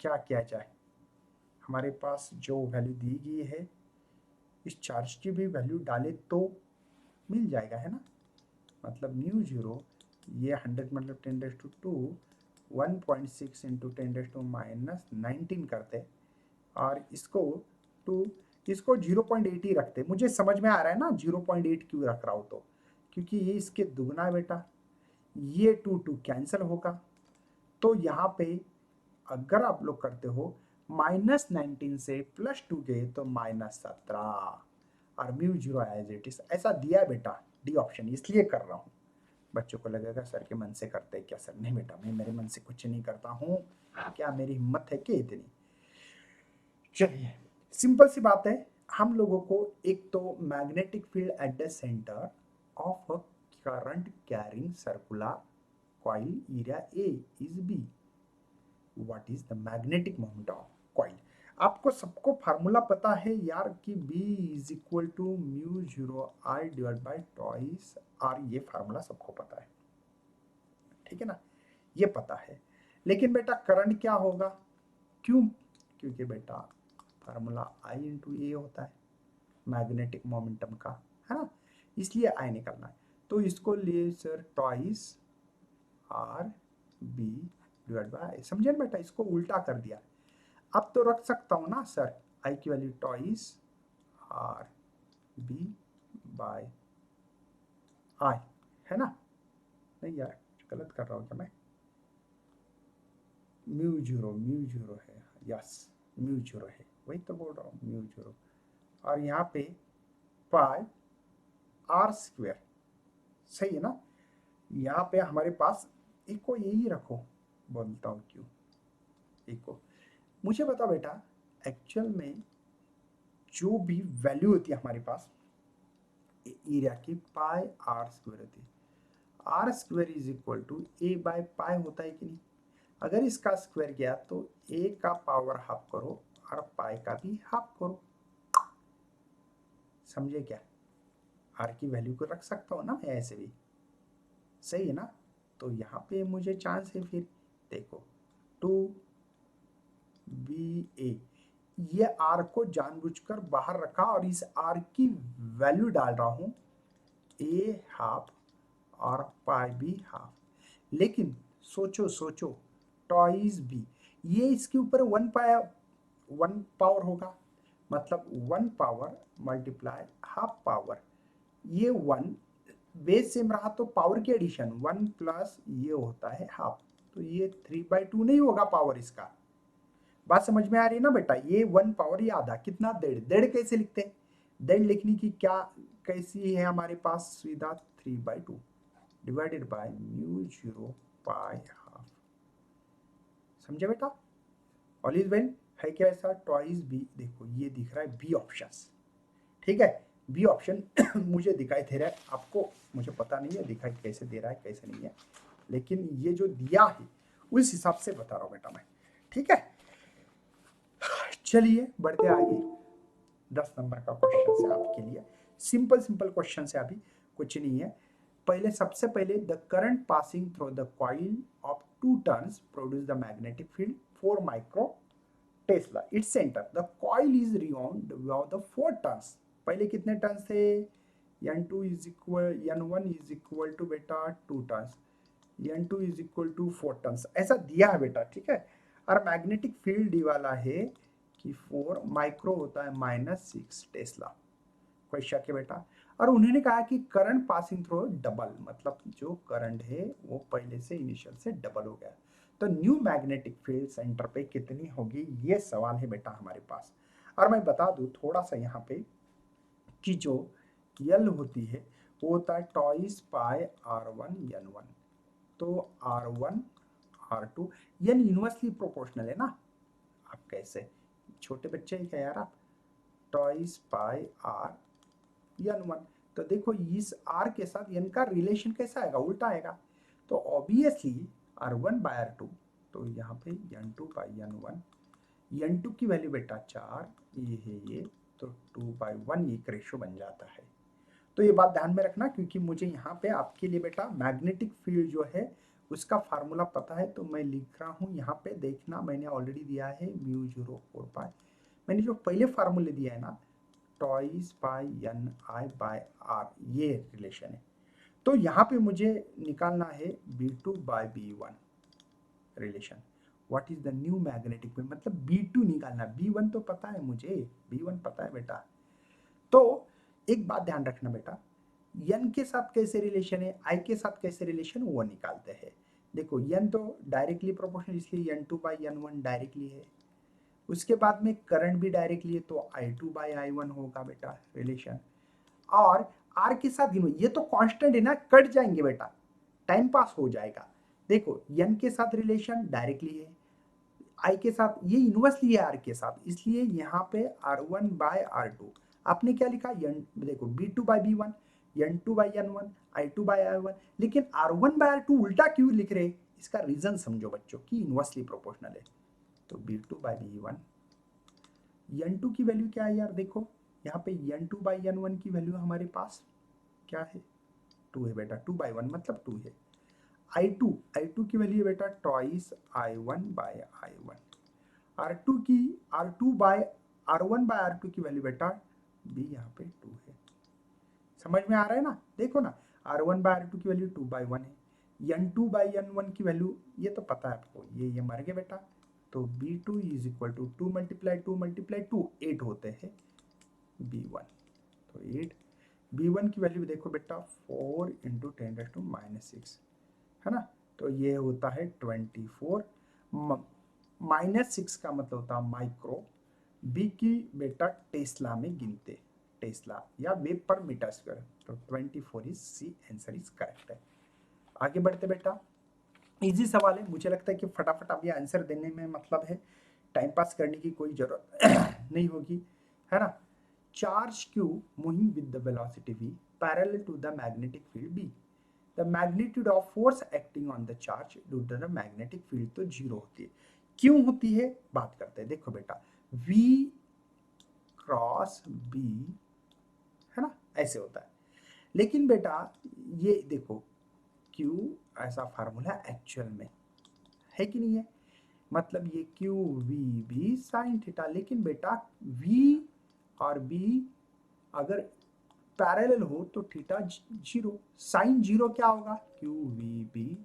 क्या किया जाए, हमारे पास जो वैल्यू दी गई है, इस चार्ज की भी वैल्यू डाले तो मिल जाएगा, है ना? मतलब μ0 ये 100 मतलब 10⁻², 1.6 इंटू 10⁻⁻19 करते, और इसको 2, इसको 0.8 ही रखते। मुझे समझ में आ रहा है ना 0.8 क्यों रख रहा हूँ, तो क्योंकि ये इसके दुगना है बेटा, ये 2 कैंसिल होगा। तो यहाँ पे अगर आप लोग करते हो -19 से +2 गए तो -17, और μ0 एज इट इज ऐसा दिया है बेटा, डी ऑप्शन इसलिए कर रहा हूँ। बच्चों को लगेगा सर के मन से करते हैं क्या? सर नहीं बेटा, मैं मेरे मन से कुछ नहीं करता हूँ, क्या मेरी हिम्मत है कि इतनी। चलिए, सिंपल सी बात है, हम लोगों को एक तो magnetic field at the centre of a current carrying circular coil area A is B. What is the magnetic moment of coil? आपको सबको फार्मूला पता है यार कि B is equal to mu zero I divide by twice R, ये फार्मूला सबको पता है, ठीक है ना, ये पता है। लेकिन बेटा करंट क्या होगा? क्यों? क्योंकि बेटा फार्मूला I इंटू ए होता है मैग्नेटिक मोमेंटम का, है ना, इसलिए I निकलना है। तो इसको लिए sir twice R B divide by I, समझे ना बेटा, इसको उल्टा कर दिया। अब तो रख सकता हूँ ना सर I की value twice R B by I, है ना? नहीं यार, गलत कर रहा हूँ क्या मैं? म्यू जीरो है, यस म्यू जीरो है, वही तो बोल रहा हूँ म्यू जीरो। और यहाँ पे पाई आर स्क्वेयर, सही है ना? यहाँ पे हमारे पास इको यही रखो, बोलता हूँ क्यों इको। मुझे बता बेटा, एक्चुअल में जो भी वैल्यू होती है हमारे पास एरिया की, पाई आर स्क्वेयर होती है। R square is equal to A by pi होता है कि नहीं? अगर इसका स्क्वायर गया तो ए का पावर हाफ करो और पाई का भी हाफ करो, समझे क्या? आर की वैल्यू को रख सकता हूँ ना मैं ऐसे भी, सही है ना? तो यहाँ पे मुझे चांस है, फिर देखो टू बी ए, ये आर को जानबूझकर बाहर रखा और इस आर की वैल्यू डाल रहा हूँ ए हाफ और पाई भी हाफ। लेकिन सोचो सोचो, टॉइस बी, ये इसके ऊपर वन पावर होगा, मतलब one power multiply half power, ये वन बेस सेम रहा तो पावर की एडिशन, वन प्लस ये होता है हाफ, तो ये 3/2 नहीं होगा पावर इसका। बात समझ में आ रही है ना बेटा? ये वन पावर, ये आधा, कितना? डेढ़। डेढ़ कैसे लिखते हैं? डेढ़ लिखने की क्या कैसी है हमारे पास सुविधा? 3/2 divided by mu zero pi half, समझे बेटा? ऑल इज वेल है क्या ऐसा? ट्वाइस बी, देखो ये दिख रहा है बी ऑप्शन, ठीक है, बी ऑप्शन मुझे दिखाई दे रहा है, आपको मुझे पता नहीं है दिखाई कैसे दे रहा है कैसे नहीं है, लेकिन ये जो दिया है उस हिसाब से बता रहा हूं बेटा मैं, ठीक है? चलिए बढ़ते आगे, 10 नंबर का क्वेश्चन है आपके लिए, सिंपल सिंपल क्वेश्चन है, अभी कुछ नहीं है। पहले सबसे पहले, the current passing through the coil of 2 turns produce the magnetic field 4 micro tesla, its centre the coil is rewound with the 4 turns. पहले कितने टर्न्स थे? n2 is equal, n1 is equal to बेटा 2 turns, n2 is equal to 4 turns, ऐसा दिया है बेटा, ठीक है? और मैग्नेटिक फील्ड डी वाला है कि 4 माइक्रो होता है -6 टेस्ला, कोई शक है बेटा? और उन्होंने कहा कि करंट पासिंग थ्रू डबल, मतलब जो करंट है वो पहले से इनिशियल से डबल हो गया, तो न्यू मैग्नेटिक फील्ड सेंटर पे कितनी होगी, ये सवाल है बेटा हमारे पास। और मैं बता दूं थोड़ा सा यहाँ पे कि जो यल होती है वो होता है टॉइस पाई R1 N1, तो R1 R2, यन इनवर्सली प्रोपोर्शनल है ना। आप कैसे छोटे बच्चे हैं क्या यार आप? टॉइस पाई R N1, तो देखो इस R के साथ N का रिलेशन कैसा आएगा? उल्टा आएगा, तो ऑब्वियसली R1 बाय R2, तो यहाँ पे N2 बाई N1, N2 की वैल्यू बेटा 4, ये है ये, तो 2/1 एक रेशो बन जाता है। तो ये बात ध्यान में रखना, क्योंकि मुझे यहाँ पे आपके लिए बेटा मैग्नेटिक फील्ड जो है उसका फार्मूला पता है, तो मैं लिख रहा हूँ यहाँ पे, देखना मैंने ऑलरेडी दिया है म्यू 0/4, मैंने जो पहले फार्मूले दिया है ना, twice by N I by R, ये रिलेशन है। तो यहाँ पे मुझे निकालना है B2 by B1 relation. What is the new magnetic field, मतलब B2 निकालना, B1 तो पता है मुझे, B1 पता है बेटा। तो एक बात ध्यान रखना बेटा, n के साथ कैसे रिलेशन है, I के साथ कैसे रिलेशन, वो निकालते हैं। देखो n तो डायरेक्टली प्रोपोर्शनल, इसलिए n2 बाई n1 डायरेक्टली है, उसके बाद में करंट भी डायरेक्टली है, तो I2 बाई I1 होगा बेटा रिलेशन। और R के साथ ये तो कांस्टेंट है ना, कट जाएंगे बेटा, टाइम पास हो जाएगा। देखो n के साथ रिलेशन डायरेक्टली है, आई के साथ, ये इन्वर्सली है आर के साथ, इसलिए यहाँ पे R1/R2 आपने क्या लिखा, देखो B2/B1, N2/N1, I2/I1, लेकिन R1/R2 उल्टा क्यों लिख रहे, इसका रीजन समझो बच्चों कि इन्वर्सली प्रोपोर्शनल है। तो B2/B1, N2 की वैल्यू क्या है यार, देखो यहाँ पे N2/N1 की वैल्यू हमारे पास क्या है, 2 है बेटा, 2/1 मतलब 2 है। I2 की वैल्यू है बेटा ट्वाइस I1/I1। R2 की R1/R2 की वैल्यू बेटा B यहाँ पे 2 है। समझ में आ रहा है ना, देखो ना, R1/R2 की वैल्यू 2/1 है, N2/N1 की वैल्यू ये तो पता है आपको, ये मर गए बेटा। तो B2 इज इक्वल टू 2 × 2 × 2 8 होते हैं B1। तो 8 B1 की वैल्यू देखो बेटा 4 × 10⁻⁻6 है ना, तो ये होता है 24। -6 का मतलब होता है माइक्रो। बी की बेटा टेस्ला में गिनते, टेस्ला या वेब पर मीटर स्क्वायर। तो 24 is C, answer is correct है। आगे बढ़ते बेटा, इजी सवाल है, मुझे लगता है कि फटाफट आप ये आंसर देने में मतलब है, टाइम पास करने की कोई जरूरत नहीं होगी, है ना। Charge Q moving with the velocity v parallel to the magnetic field B, the magnitude of force acting on the charge due to the magnetic field तो जीरो होती है। क्यों होती है बात करते हैं, देखो बेटा V क्रॉस B है ना, ऐसे होता है। लेकिन बेटा ये देखो Q ऐसा फार्मूला एक्चुअल में है कि नहीं है, मतलब ये Q V B sign theta, लेकिन बेटा V और B अगर पैरेलल हो तो थीटा जीरो, साइन जीरो क्या होगा, Q V B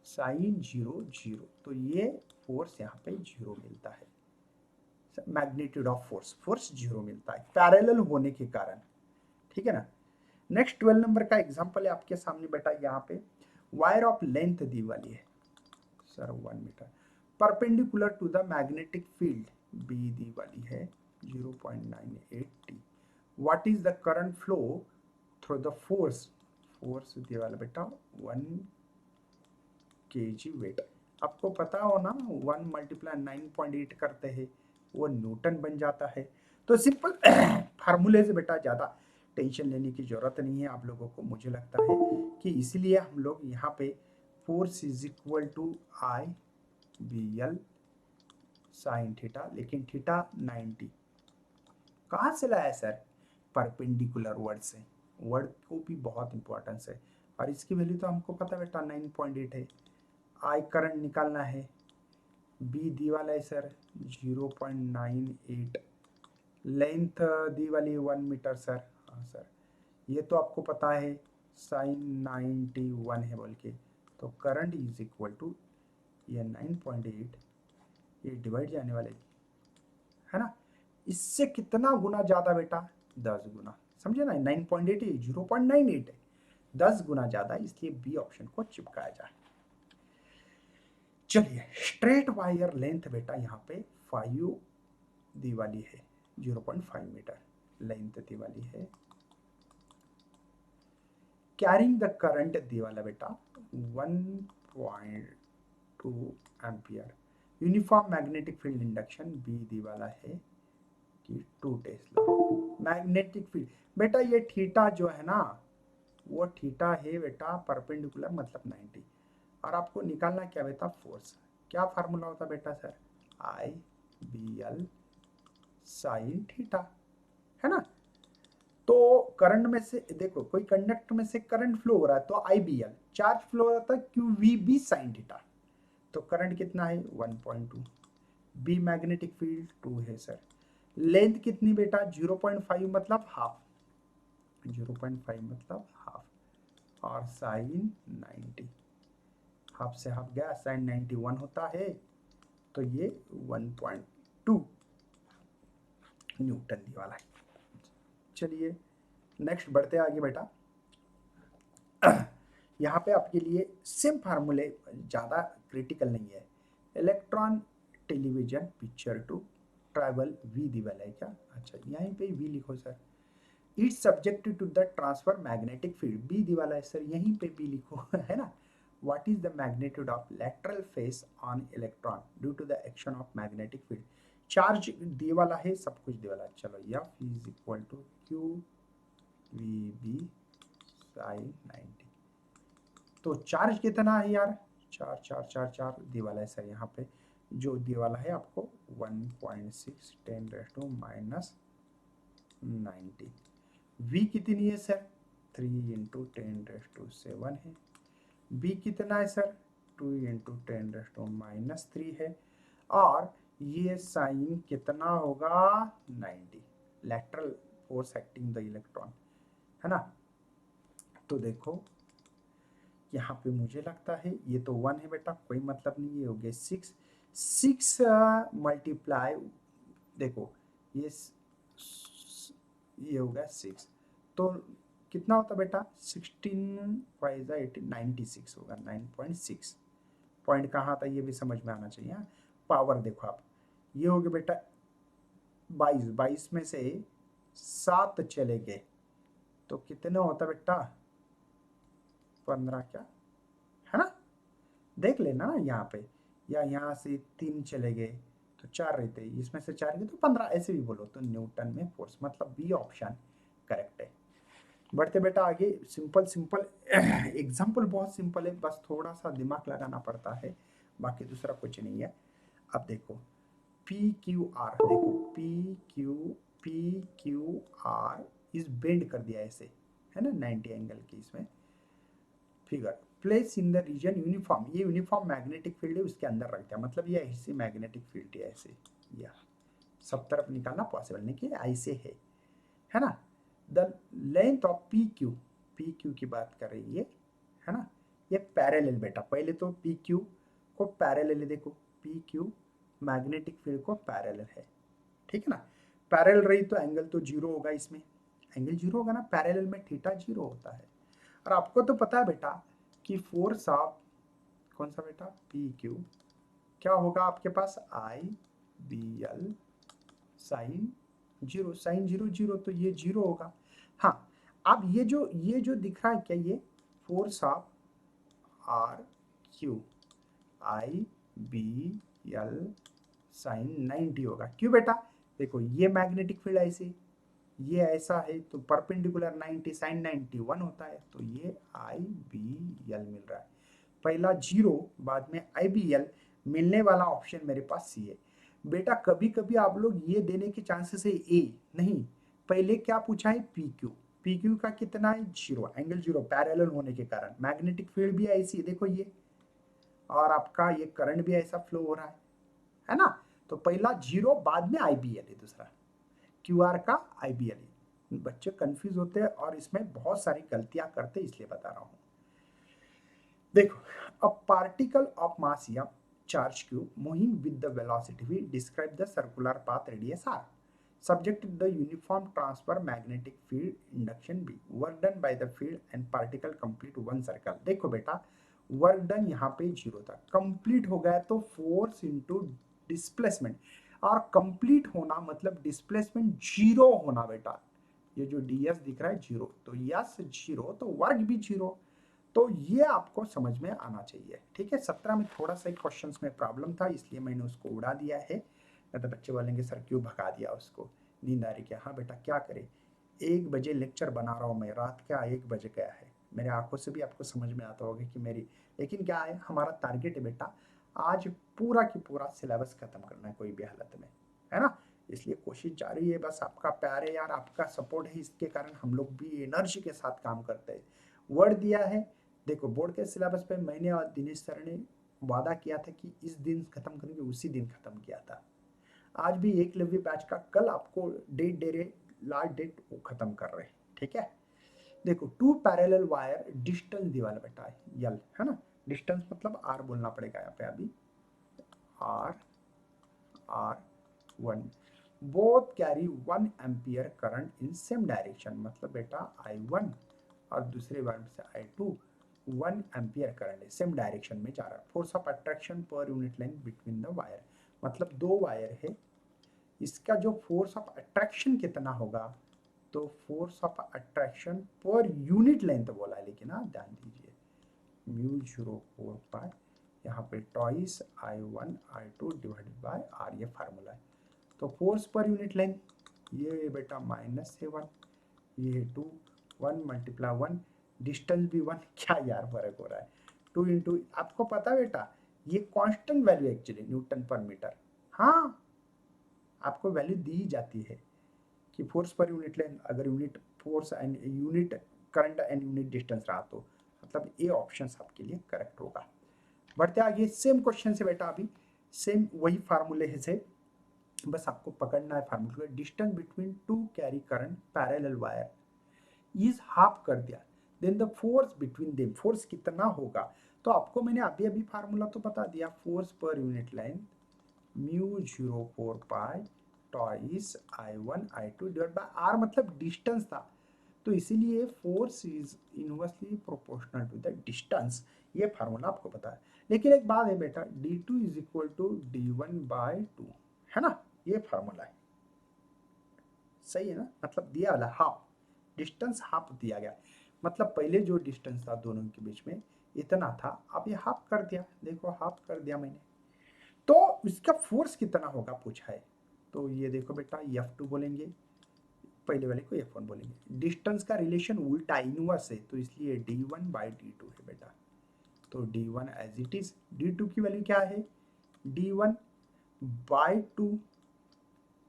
sine zero zero, तो ये फोर्स यहाँ पे जीरो मिलता है, magnitude of force, force zero मिलता है पैरेलल होने के कारण, ठीक है ना। नेक्स्ट 12 नंबर का एग्जांपल है आपके सामने बेटा, यहाँ पे वायर ऑफ लेंथ दी वाली है sir 1 metre, perpendicular to the magnetic field B दी वाली है 0.98 t। What is the current flow through the force, force दिया वाला बेटा 1 kg वेट, आपको पता हो ना 1 × 9.8 करते हैं वो न्यूटन बन जाता है। तो सिंपल फार्मूले से बेटा ज़्यादा टेंशन लेने की जरूरत नहीं है आप लोगों को, मुझे लगता है कि इसीलिए हम लोग यहाँ पे force is equal to I B L sine theta, लेकिन थीटा 90 कहाँ से लाया सर, परपेंडिकुलर वर्ड से, वर्ड को भी बहुत इंपॉर्टेंस है, और इसकी वैल्यू तो हमको पता बेटा 9.8 है। आई करंट निकालना है, बी दी वाला है सर 0.98, लेंथ दी वाली 1 मीटर सर, हाँ सर, ये तो आपको पता है साइन 91 है बोल के, तो करंट इज इक्वल टू ये 9.8, ये डिवाइड जाने वाले है ना, इससे कितना गुना ज्यादा बेटा 10 गुना, समझे ना, 9.8 है 0.98 है, 10 गुना ज्यादा, इसलिए बी ऑप्शन को चिपकाया जाए। चलिए स्ट्रेट वायर लेंथ बेटा यहाँ पे 5 दी वाली है, 0.5 मीटर लेंथ दी वाली है, कैरिंग द करंट दी वाला बेटा 1.2 ampere, uniform magnetic field induction B दी वाला है कि 2 टेस्ला, मैग्नेटिक फील्ड बेटा ये थीटा जो है ना वो थीटा है बेटा परपेंडिकुलर मतलब 90, और आपको निकालना क्या बेटा फोर्स, क्या फार्मूला होता बेटा सर, आई बी एल साइन थीटा, है ना। तो करंट में से देखो कोई कंडक्टर में से करंट फ्लो हो रहा है तो I B L, charge flow हो रहा था Q V B sine theta, तो करंट कितना है 1.2, बी मैग्नेटिक फील्ड 2 है सर, लेंथ कितनी बेटा 0.5 मतलब हाफ, 0.5 मतलब हाफ, और साइन 90, हाफ से हाफ गया, साइन 91 होता है, तो ये 1.2 न्यूटन दी वाला है। चलिए नेक्स्ट बढ़ते आगे बेटा, यहाँ पे आपके लिए सेम फार्मूले, ज़्यादा क्रिटिकल नहीं है, electron television picture to travel V दी वाला है क्या, अच्छा यहीं पे वी लिखो sir, it's subject to the transverse magnetic field B दी वाला है सर, यहीं पे बी लिखो है ना, what is the magnitude of lateral force on electron due to the action of magnetic field. Charge दिए वाला है, सब कुछ दिए वाला है। चलो F is equal to Q V B sine 90। तो चार्ज कितना है यार, चार चार चार चार दिए वाला है सर। यहाँ पे जो दिए वाला है आपको 1.6 10⁻90। v कितनी है सर, 3 × 10⁻7 है। b कितना है सर, 2 × 10⁻³ है। और ये साइन कितना होगा, 90, lateral force acting the electron, है ना। तो देखो यहाँ पे मुझे लगता है ये तो 1 है बेटा, कोई मतलब नहीं, ये हो गया 6। 6 मल्टीप्लाई, देखो ये ये होगा 6, तो कितना होता बेटा, 16 96 होगा, 9.6। पॉइंट कहाँ था ये भी समझ में आना चाहिए। पावर देखो आप, ये हो गया बेटा 22, 22 में से 7 चले गए तो कितना होता बेटा, 15 क्या, है ना। देख लेना ना यहाँ पे, या यहाँ से 3 चले गए तो 4 रहते, इसमें से 4 गए तो 15, ऐसे भी बोलो तो न्यूटन में फोर्स, मतलब बी ऑप्शन करेक्ट है। बढ़ते बेटा आगे, सिंपल सिंपल एग्जाम्पल बहुत सिंपल है, बस थोड़ा सा दिमाग लगाना पड़ता है, बाकी दूसरा कुछ नहीं है। अब देखो पी क्यू आर, देखो पी क्यू आर इस बेंड कर दिया ऐसे, है ना, 90 एंगल की इसमें figure. Place in the region uniform, ये यूनिफॉर्म मैग्नेटिक फील्ड है उसके अंदर रखते हैं, मतलब ये ऐसी मैग्नेटिक फील्ड है ऐसे, या सब तरफ निकालना पॉसिबल नहीं कि ऐसे है ना। The length of P Q की बात कर रही है ना। ये पैरेलल बेटा, पहले तो पी क्यू को पैरेलल है, देखो पी क्यू मैग्नेटिक फील्ड को पैरेलल है, ठीक है ना। पैरेलल रही तो एंगल तो जीरो होगा, इसमें एंगल जीरो होगा ना, पैरेलल में थीटा जीरो होता है। और आपको तो पता है बेटा कि फोर्स ऑफ कौन सा बेटा, पी क्यू क्या होगा आपके पास, I B L sine zero, sine zero zero, तो ये जीरो होगा। हाँ, अब ये जो दिख रहा है क्या, ये force of R Q I B L sine 90 होगा। क्यों बेटा, देखो ये मैग्नेटिक फील्ड ऐसे, ये ऐसा है तो परपेंडिकुलर 90 साइन 91 होता है, तो ये आई बी एल मिल रहा है। पहला जीरो, बाद में आई बी एल, मिलने वाला ऑप्शन मेरे पास सी है। बेटा कभी कभी आप लोग ये देने के चांसेस है ए, नहीं, पहले क्या पूछा है पी क्यू का कितना है, जीरो, एंगल जीरो, पैरेलल होने के कारण मैग्नेटिक फील्ड भी ऐसी, देखो ये, और आपका ये करंट भी ऐसा फ्लो हो रहा है ना। तो पहला जीरो, बाद में आईबीएल है दूसरा, क्यू आर का आईबीएल। बच्चे कंफ्यूज होते हैं और इसमें बहुत सारी गलतियां करते, इसलिए बता रहा हूं। देखो, a particle of mass m charge q moving with the velocity v describe the circular path radius r subject to the uniform transfer magnetic field induction b work done by the field and particle complete one circle। देखो बेटा वर्क डन यहाँ पे जीरो था, कंप्लीट हो गया तो फोर्स इनटू डिस्प्लेसमेंट, और कंप्लीट होना मतलब डिस्प्लेसमेंट जीरो होना बेटा। ये जो ds दिख रहा है जीरो, तो यस जीरो तो वर्क भी जीरो, तो ये आपको समझ में आना चाहिए, ठीक है। 17 में थोड़ा सा क्वेश्चन में प्रॉब्लम था, इसलिए मैंने उसको उड़ा दिया है, नहीं तो बच्चे बोलेंगे सर क्यों भगा दिया उसको, नींद आ रही क्या। हाँ बेटा क्या करे, 1 बजे लेक्चर बना रहा हूँ मैं, रात का 1 बजे गया है, मेरे आंखों से भी आपको समझ में आता होगा कि मेरी, लेकिन क्या है हमारा टारगेट है बेटा, आज पूरा की पूरा सिलेबस खत्म करना है कोई भी हालत में, है ना। इसलिए कोशिश जारी है, बस आपका प्यार है यार, आपका सपोर्ट है, इसके कारण हम लोग भी एनर्जी के साथ काम करते हैं। वर्ड दिया है, देखो बोर्ड के सिलेबस पे मैंने और दिनेश सर ने वादा किया था कि इस दिन खत्म करेंगे, उसी दिन खत्म किया था। आज भी एकलव्य बैच का कल आपको डेट दे रहे, लास्ट डेट वो खत्म कर रहे, ठीक है। देखो टू पैरेलल वायर, डिस्टेंस दिवाला बेटा यल, है ना, डिस्टेंस मतलब आर बोलना पड़ेगा यहाँ पे अभी, R R 1, both carry 1 ampere current in same direction, मतलब बेटा I1 और दूसरे वायर से I2, 1 एम्पियर करंट है, सेम डायरेक्शन में जा रहा है। Force of attraction per unit length between the wire, मतलब 2 वायर है, इसका जो फोर्स ऑफ अट्रैक्शन कितना होगा, तो force of attraction per unit length बोला है, लेकिन हाँ ध्यान दीजिए μ04 यहाँ पे twice I1 I2 divided by R ये फार्मूला है। तो फोर्स पर यूनिट लेंथ ये बेटा -7, ये 2, 1 मल्टीप्लाई 1, डिस्टेंस भी 1, क्या यार फर्क हो रहा है, 2 इंटू, आपको पता है बेटा ये कांस्टेंट वैल्यू एक्चुअली न्यूटन पर मीटर, हाँ आपको वैल्यू दी जाती है कि फोर्स पर यूनिट लेंथ अगर unit force and unit current and unit distance रहा तो मतलब ये ऑप्शन आपके लिए करेक्ट होगा। बढ़ते आगे सेम क्वेश्चन से बेटा, अभी सेम वही फार्मूले है से, बस आपको पकड़ना है formula. Distance between two carry current parallel wire is half कर दिया, then the force between them, force कितना होगा, तो आपको मैंने अभी अभी फार्मूला तो बता दिया, force per unit length μ04 pi twice I1 I2 divide by R, मतलब डिस्टेंस था तो इसीलिए force is inversely proportional to the distance, ये फार्मूला आपको पता है। लेकिन एक बात है बेटा, d2 is equal to d1 bye 2 है ना, ये फार्मूला है, सही है ना, मतलब दिया वाला हाफ डिस्टेंस, हाफ दिया गया, मतलब पहले जो डिस्टेंस था दोनों के बीच में इतना था, अब ये हाफ कर दिया, देखो हाफ कर दिया मैंने, तो इसका फोर्स कितना होगा पूछा है। तो ये देखो बेटा F2 बोलेंगे, पहले वाले को F1 बोलेंगे, डिस्टेंस का रिलेशन उल्टा इनवर्स है तो इसलिए d1 बाई d2 है बेटा, तो d1 as it is, d2 की वैल्यू क्या है d1 बाई 2,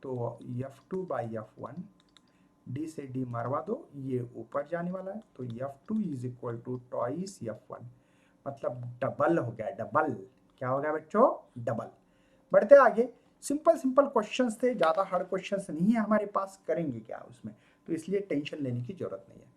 तो F2 बाई F1, d से d मरवा दो, ये ऊपर जाने वाला है तो F2 is equal to toys F1, मतलब डबल हो गया, डबल क्या हो गया बच्चों, डबल। बढ़ते आगे, सिंपल सिंपल क्वेश्चंस थे, ज़्यादा हार्ड क्वेश्चंस नहीं है हमारे पास, करेंगे क्या उसमें, तो इसलिए टेंशन लेने की जरूरत नहीं है।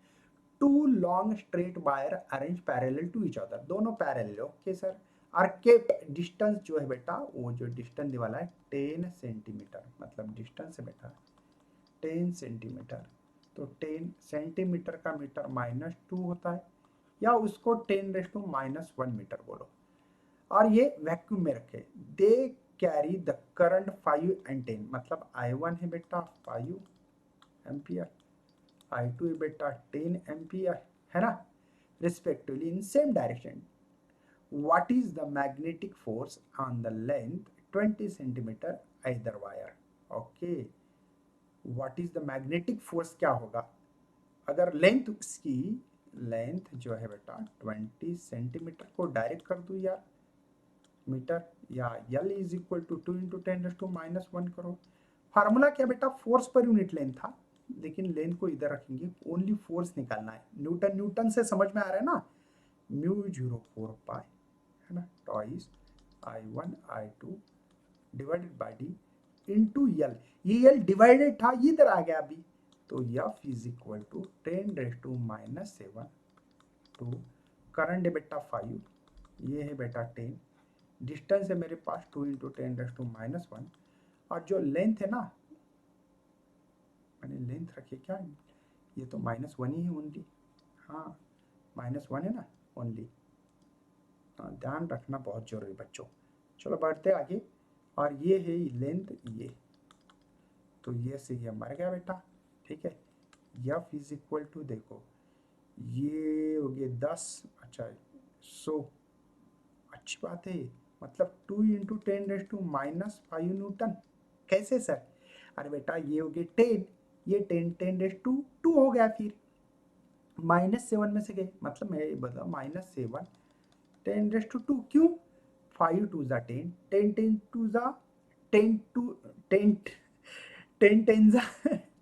Two long straight wire arrange parallel to each other, दोनों पैरेलल, ओके सर, और के डिस्टेंस जो है बेटा, वो जो डिस्टेंस वाला है 10 सेंटीमीटर, मतलब डिस्टेंस है बेटा 10 सेंटीमीटर, तो 10 सेंटीमीटर का मीटर -2 होता है, या उसको 10⁻⁻1 मीटर बोलो, और ये वैक्यूम में रखे, they carry the current 5 and 10, मतलब I1 है बेटा 5 एम्पियर, I2 है बेटा 10 एम्पियर, है ना, respectively in same direction. What is the magnetic force on the length 20 centimetre either wire, okay, what is the magnetic force क्या होगा अगर लेंथ, उसकी लेंथ जो है बेटा 20 सेंटीमीटर को डायरेक्ट कर दूं यार मीटर, या L is equal to 2 into 10⁻⁻1 करो। फार्मूला क्या बेटा, फोर्स पर यूनिट लेंथ था, लेकिन लेंथ को इधर रखेंगे, ओनली फोर्स निकालना है, न्यूटन न्यूटन से समझ में आ रहा है ना, μ04 पाई है ना twice I1 I2 divided by d into L, ये L डिवाइडेड था, इधर आ गया अभी, तो F is equal to 10⁻⁻7 two current है बेटा 5, ये है बेटा 10, डिस्टेंस है मेरे पास 2 इंटू 10⁻⁻1, और जो लेंथ है ना, मैंने लेंथ रखी क्या, ये तो -1 ही है ओनली, हाँ -1 है ना ओनली, हाँ ध्यान रखना बहुत जरूरी बच्चों। चलो बढ़ते आगे, और ये है लेंथ, ये तो ये से ये मर गया बेटा, ठीक है, F इज इक्वल टू, देखो ये हो गया 10, अच्छा 100, अच्छी बात है, मतलब 2 इंटू 10⁻⁻5 न्यूटन, कैसे सर, अरे बेटा ये हो गया 10, ये 10 हो गया, फिर -7 में से गए, मतलब मैं बता -7 10⁻², क्यों, 5 2 ज़ा 10, 10 10 2 ज़ा 10 टू 10 10 10 ज़ा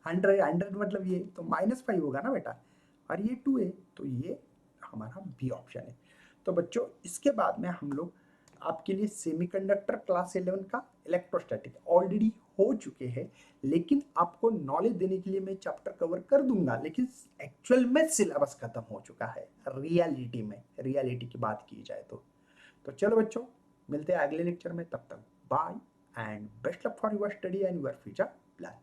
100 मतलब ये तो -5 होगा ना बेटा, और ये 2 है, तो ये हमारा बी ऑप्शन है। तो बच्चों इसके बाद में हम लोग आपके लिए सेमीकंडक्टर क्लास 11 का इलेक्ट्रोस्टैटिक ऑलरेडी हो चुके हैं, लेकिन आपको नॉलेज देने के लिए मैं चैप्टर कवर कर दूंगा, लेकिन एक्चुअल में सिलेबस खत्म हो चुका है रियलिटी में, रियलिटी की बात की जाए तो चलो बच्चों मिलते हैं अगले लेक्चर में, तब तक bye and best luck for your study and your future plan.